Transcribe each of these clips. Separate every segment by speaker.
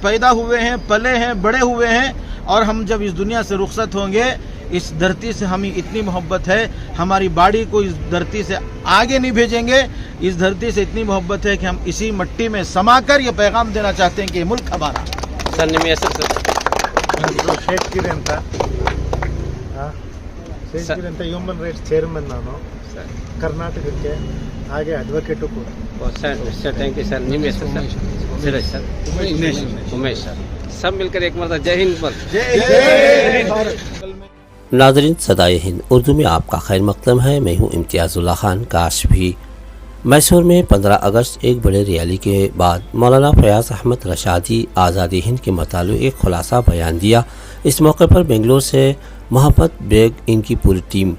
Speaker 1: पैदा हुए हैं, पले हैं, बड़े हुए हैं, और हम जब इस दुनिया से रुखसत होंगे, इस धरती से हमें इतनी मोहब्बत है, हमारी बाड़ी को इस धरती से आगे नहीं भेजेंगे। इस धरती से इतनी मोहब्बत है कि हम इसी मिट्टी में समाकर ये पैगाम देना चाहते हैं कि ये मुल्क हमारा।
Speaker 2: ಸರ್ ನಿಮ್ಮ ಹೆಸರು ಸರ್?
Speaker 3: ಶೇಖ್ಗಿರಿ ಅಂತ ಶೇಖ್ಗಿರಿ ಅಂತ ಹ್ಯೂಮನ್ ರೈಟ್ಸ್ ಚೇರ್ಮನ್ ನಾನು ಕರ್ನಾಟಕಕ್ಕೆ, ಹಾಗೆ ಅಡ್ವೊಕೇಟು ಕೂಡ.
Speaker 2: Sir thank you sir. ನಿಮ್ಮ ಹೆಸರು sir? Siraj sir, Umesh sir. सब मिलकर एक मरतबा जय हिंद पर।
Speaker 4: नाज़रीन, सदाए हिंद उर्दू में आपका खैर मकदम है। मैं हूँ इम्तियाज़ुल्लाह खान। काश भी मैसूर में 15 अगस्त एक बड़े रैली के बाद मौलाना फयाज़ अहमद रशादी आज़ादी हिंद के मुतालिक एक खुलासा बयान दिया। इस मौके पर बेंगलोर से मोहब्बत बेग इनकी पूरी टीम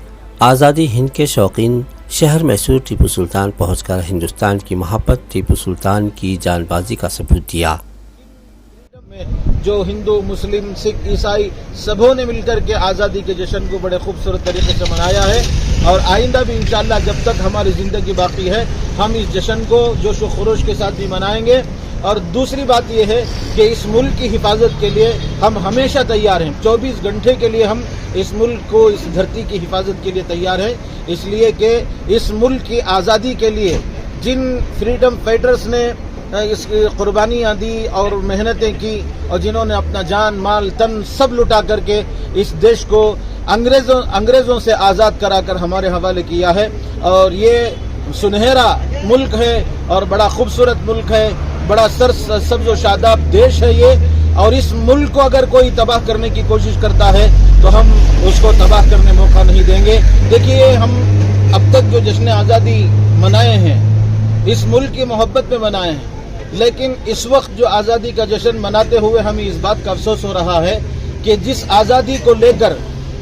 Speaker 4: आज़ादी हिंद के शौकीन शहर मैसूर टीपू सुल्तान पहुंचकर हिंदुस्तान की मोहब्बत, टीपू सुल्तान की जानबाजी का सबूत दिया।
Speaker 1: जो हिंदू, मुस्लिम, सिख, ईसाई सबों ने मिलकर के आज़ादी के जश्न को बड़े खूबसूरत तरीके से मनाया है, और आइंदा भी इंशाअल्लाह जब तक हमारी ज़िंदगी बाकी है हम इस जश्न को जोश व खरोश के साथ भी मनाएंगे। और दूसरी बात यह है कि इस मुल्क की हिफाजत के लिए हम हमेशा तैयार हैं। 24 घंटे के लिए हम इस मुल्क को, इस धरती की हिफाजत के लिए तैयार हैं, इसलिए कि इस मुल्क की आज़ादी के लिए जिन फ्रीडम फाइटर्स ने इस कुर्बानियाँ दी और मेहनतें की, और जिन्होंने अपना जान, माल, तन सब लुटा करके इस देश को अंग्रेज़ों से आज़ाद कराकर हमारे हवाले किया है। और ये सुनहरा मुल्क है और बड़ा खूबसूरत मुल्क है, बड़ा सब्ज़ व शादाब देश है ये। और इस मुल्क को अगर कोई तबाह करने की कोशिश करता है तो हम उसको तबाह करने मौका नहीं देंगे। देखिए, हम अब तक जो जश्न आज़ादी मनाए हैं इस मुल्क की मोहब्बत में मनाए हैं, लेकिन इस वक्त जो आज़ादी का जश्न मनाते हुए हमें इस बात का अफसोस हो रहा है कि जिस आज़ादी को लेकर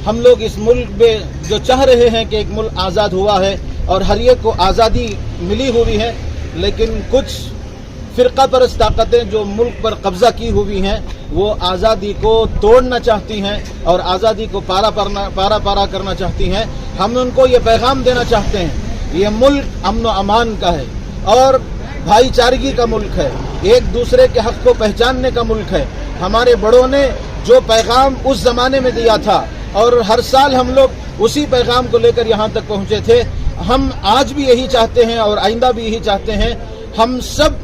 Speaker 1: हम लोग इस मुल्क में जो चाह रहे हैं कि एक मुल्क आज़ाद हुआ है और हर एक को आज़ादी मिली हुई है, लेकिन कुछ फ़िरका परस्त ताकतें जो मुल्क पर कब्ज़ा की हुई हैं वो आज़ादी को तोड़ना चाहती हैं और आज़ादी को पारा करना चाहती हैं। हम उनको ये पैगाम देना चाहते हैं, ये मुल्क अमन व अमान का है और भाईचारगी का मुल्क है, एक दूसरे के हक़ को पहचानने का मुल्क है। हमारे बड़ों ने जो पैगाम उस ज़माने में दिया था और हर साल हम लोग उसी पैगाम को लेकर यहाँ तक पहुँचे थे, हम आज भी यही चाहते हैं और आइंदा भी यही चाहते हैं। हम सब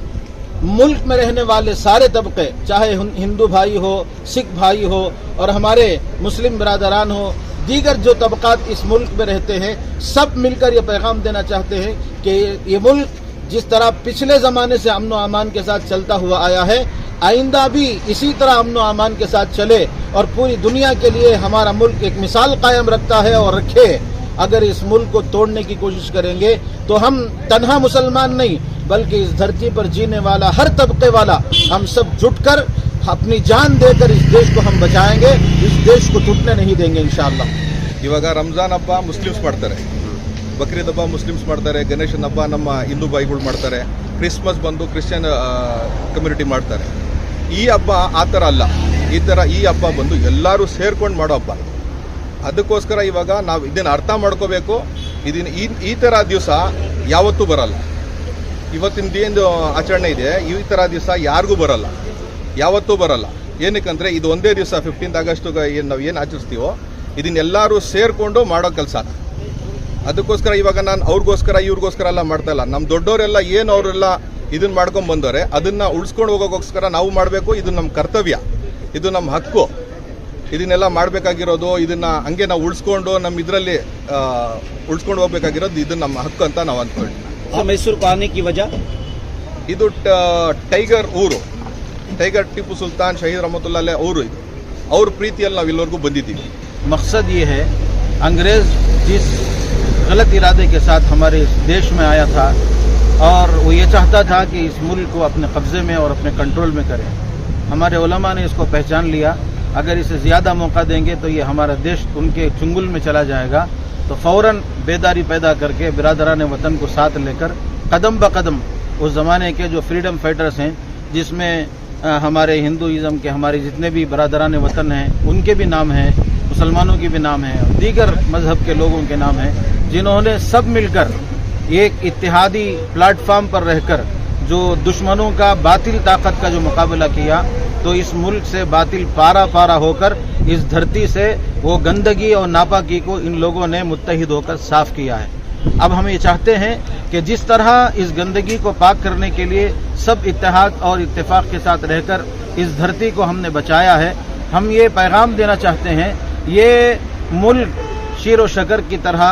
Speaker 1: मुल्क में रहने वाले सारे तबके, चाहे हिंदू भाई हो, सिख भाई हो और हमारे मुस्लिम बरादरान हो, दीगर जो तबकात इस मुल्क में रहते हैं, सब मिलकर ये पैगाम देना चाहते हैं कि ये मुल्क जिस तरह पिछले ज़माने से अमन व अमान के साथ चलता हुआ आया है, आइंदा भी इसी तरह अमन व अमान के साथ चले और पूरी दुनिया के लिए हमारा मुल्क एक मिसाल कायम रखता है और रखे। अगर इस मुल्क को तोड़ने की कोशिश करेंगे तो हम तन्हा मुसलमान नहीं बल्कि इस धरती पर जीने वाला हर तबके वाला हम सब जुटकर अपनी जान देकर इस देश को हम बचाएंगे, इस देश को टूटने नहीं देंगे इंशाअल्लाह।
Speaker 5: ಇವಾಗ ರಂಜಾನ್ ಹಬ್ಬ ಮುಸ್ಲಿಮ್ಸ್ ಮಾಡ್ತಾರೆ, ಬಕ್ರೀದ್ ಹಬ್ಬ ಮುಸ್ಲಿಮ್ಸ್ ಮಾಡ್ತಾರೆ, ಗಣೇಶನ ಹಬ್ಬ ನಮ್ಮ ಹಿಂದೂ ಭಾಯಿಗಳು ಮಾಡ್ತಾರೆ, ಕ್ರಿಸ್ಮಸ್ ಬಂದು ಕ್ರಿಶ್ಚಿಯನ್ ಕಮ್ಯುನಿಟಿ ಮಾಡ್ತಾರೆ. ಈ ಹಬ್ಬ ಆ ಥರ ಅಲ್ಲ, ಈ ಹಬ್ಬ ಬಂದು ಎಲ್ಲರೂ ಸೇರ್ಕೊಂಡು ಮಾಡೋ ಹಬ್ಬ. ಅದಕ್ಕೋಸ್ಕರ ಇವಾಗ ನಾವು ಇದನ್ನು ಅರ್ಥ ಮಾಡ್ಕೋಬೇಕು. ಇದನ್ನು ಈ ಥರ ದಿವಸ ಯಾವತ್ತೂ ಬರಲ್ಲ. ಇವತ್ತಿನ ಏನು ಆಚರಣೆ ಇದೆ ಈ ಥರ ದಿವಸ ಯಾರಿಗೂ ಬರಲ್ಲ, ಯಾವತ್ತೂ ಬರಲ್ಲ. ಏನಕ್ಕಂದರೆ ಇದು ಒಂದೇ ದಿವಸ 15 ಆಗಸ್ಟ್ ನಾವು ಏನು ಆಚರಿಸ್ತೀವೋ ಇದನ್ನೆಲ್ಲರೂ ಸೇರಿಕೊಂಡು ಮಾಡೋ ಕೆಲಸ. ಅದಕ್ಕೋಸ್ಕರ ಇವಾಗ ನಾನು ಅವ್ರಿಗೋಸ್ಕರ ಇವ್ರಿಗೋಸ್ಕರ ಎಲ್ಲ ಮಾಡ್ತಾ ಇಲ್ಲ. ನಮ್ಮ ದೊಡ್ಡವರೆಲ್ಲ ಏನು ಅವರೆಲ್ಲ ಇದನ್ನು ಮಾಡ್ಕೊಂಡು ಬಂದವ್ರೆ ಅದನ್ನು ಉಳಿಸ್ಕೊಂಡು ಹೋಗೋಕ್ಕೋಸ್ಕರ ನಾವು ಮಾಡಬೇಕು. ಇದು ನಮ್ಮ ಕರ್ತವ್ಯ, ಇದು ನಮ್ಮ ಹಕ್ಕು. ಇದನ್ನೆಲ್ಲ ಮಾಡಬೇಕಾಗಿರೋದು, ಇದನ್ನು ಹಂಗೆ ನಾವು ಉಳಿಸ್ಕೊಂಡು ನಮ್ಮ ಇದರಲ್ಲಿ ಉಳಿಸ್ಕೊಂಡು ಹೋಗ್ಬೇಕಾಗಿರೋದು ಇದು ನಮ್ಮ ಹಕ್ಕು ಅಂತ ನಾವು ಅಂದ್ಕೊಳ್ಳಿ.
Speaker 2: मैसूर को आने की वजह
Speaker 5: ಇದು ಟೈಗರ್ ಊರು, ಟೈಗರ್ ಟಿಪ್ಪು ಸುಲ್ತಾನ್ ಶಹೀದ್ रहमतुल्लाह अलैह ಊರು. ಇದು ಅವ್ರ ಪ್ರೀತಿಯಲ್ಲಿ ನಾವು ಇಲ್ಲಿವರೆಗೂ ಬಂದಿದ್ದೀವಿ.
Speaker 1: मकसद ये है, अंग्रेज़ जिस गलत इरादे के साथ हमारे देश में आया था और वो ये चाहता था कि इस मुल्क को अपने कब्ज़े में और अपने कंट्रोल में करें, हमारे उलमा ने इसको पहचान लिया। अगर इसे ज़्यादा मौका देंगे तो ये हमारा देश उनके चुंगल में चला जाएगा। तो फ़ौरन बेदारी पैदा करके बिरादरान वतन को साथ लेकर कदम ब कदम उस ज़माने के जो फ्रीडम फाइटर्स हैं, जिसमें हमारे हिंदुइज़म के हमारे जितने भी बिरादरान वतन हैं उनके भी नाम हैं, मुसलमानों के भी नाम हैं, दीगर मज़हब के लोगों के नाम हैं, जिन्होंने सब मिलकर एक इत्तेहादी प्लेटफार्म पर रहकर जो दुश्मनों का बातिल ताकत का जो मुकाबला किया, तो इस मुल्क से बातिल पारा पारा होकर इस धरती से वो गंदगी और नापाकी को इन लोगों ने मुत्तहिद होकर साफ किया है। अब हम ये चाहते हैं कि जिस तरह इस गंदगी को पाक करने के लिए सब इत्तेहाद और इत्तेफाक के साथ रहकर इस धरती को हमने बचाया है, हम ये पैगाम देना चाहते हैं, ये मुल्क शीर व शकर की तरह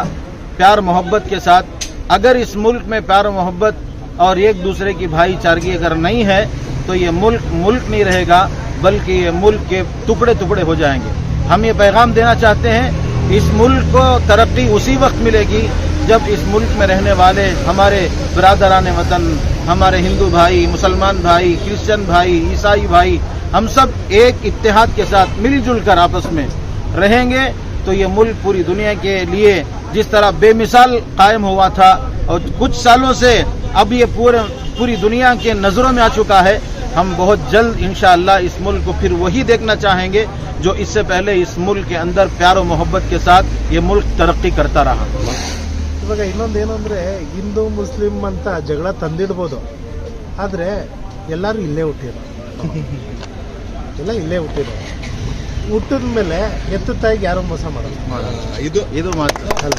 Speaker 1: प्यार मोहब्बत के साथ, अगर इस मुल्क में प्यार मोहब्बत और एक दूसरे की भाईचारगी अगर नहीं है तो ये मुल्क नहीं रहेगा, बल्कि ये मुल्क के टुकड़े टुकड़े हो जाएंगे। हम ये पैगाम देना चाहते हैं, इस मुल्क को तरक्की उसी वक्त मिलेगी जब इस मुल्क में रहने वाले हमारे बिरादरान वतन, हमारे हिंदू भाई, मुसलमान भाई, क्रिश्चियन भाई, ईसाई भाई, हम सब एक इत्तेहाद के साथ मिलजुल कर आपस में रहेंगे तो ये मुल्क पूरी दुनिया के लिए जिस तरह बेमिसाल कायम हुआ था और कुछ सालों से अब ये पूरी दुनिया के नज़रों में आ चुका है, हम बहुत जल्द इंशाअल्लाह इस मुल्क को फिर वही देखना चाहेंगे जो इससे पहले इस मुल्क के अंदर प्यार और मोहब्बत के साथ ये मुल्क तरक्की करता रहा।
Speaker 3: ಇವಾಗ ಇನ್ನೊಂದೇನು ಅಂದರೆ ಹಿಂದೂ ಮುಸ್ಲಿಂ ಅಂತ ಜಗಳ ತಂದಿಡ್ಬೋದು, ಆದರೆ ಎಲ್ಲರೂ ಇಲ್ಲೇ ಹುಟ್ಟಿರೋ ಎಲ್ಲ ಇಲ್ಲೇ ಹುಟ್ಟಿರೋ ಹುಟ್ಟಿದ ಮೇಲೆ ಎತ್ತು ತಾಯಿಗೆ ಯಾರೂ ಮೋಸ ಮಾಡಲ್ಲ.
Speaker 1: ಇದು ಮಾತ್ರ
Speaker 3: ಅಲ್ಲ